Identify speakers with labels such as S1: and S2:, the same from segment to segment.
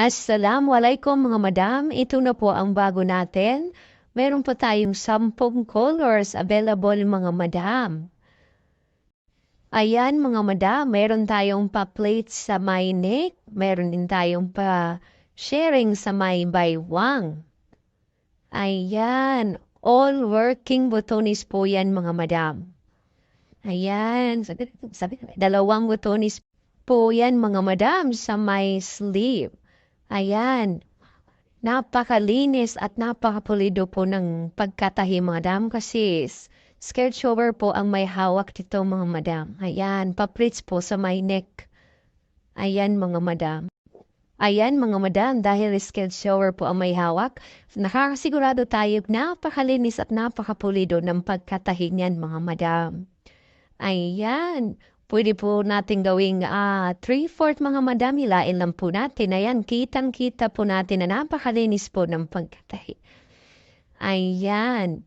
S1: Assalamualaikum mga madam, ito na po ang bago natin. Meron po tayong 10 colors available mga madam. Ayan mga madam, meron tayong pa-plates sa may neck, meron din tayong pa-sharing sa may baywang. Ayan, all working botones po yan mga madam. Ayan, dalawang botones po yan mga madam sa may sleeve. Ayan, napakalinis at napakapulido po ng pagkatahi mga madam kasi skirt shower po ang may hawak dito mga madam. Ayan, paprits po sa may neck. Ayan mga madam. Ayan mga madam, dahil skirt shower po ang may hawak, nakakasigurado tayo napakalinis at napakapulido ng pagkatahi niyan mga madam. Ayan. Pwede po natin gawing 3/4 mga madam, hilain lang po natin. Ayan, kitang-kita po natin na napakalinis po ng pagkatahi. Ayan.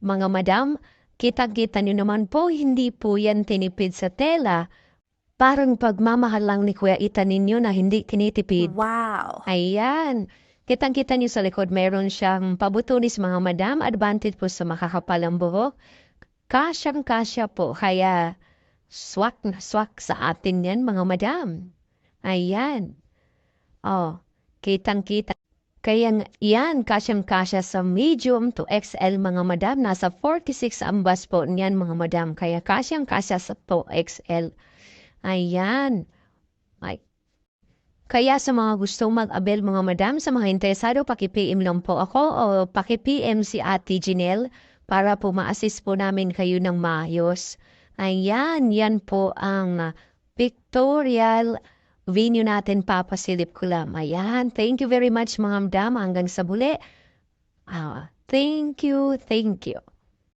S1: Mga madam, kitang-kita nyo naman po, hindi po yan tinipid sa tela. Parang pagmamahal lang ni Kuya Ita ninyo na hindi tinitipid.
S2: Wow!
S1: Ayan. Kitang-kita nyo sa likod, meron siyang pabutunis mga madam. Advantage po sa makakapalang buhok. Kasyang-kasya po, kaya swak na swak sa atin yan, mga madam. Ayan. Oh, kitang-kita. Kaya yan, kasyang-kasya sa medium to XL, mga madam. Nasa 46 ang bus po niyan, mga madam. Kaya kasyang-kasya sa to XL. Ayan. Ay. Kaya sa mga gustong mag-abel, mga madam, sa mga interesado, paki-PM lang po ako o paki-PM si Ate Janelle para po ma-assist po namin kayo ng maayos. Ayan, yan po ang pictorial venue natin, papasilip ko lang. Ayan, thank you very much mga madam. Hanggang sa muli. Thank you, thank you.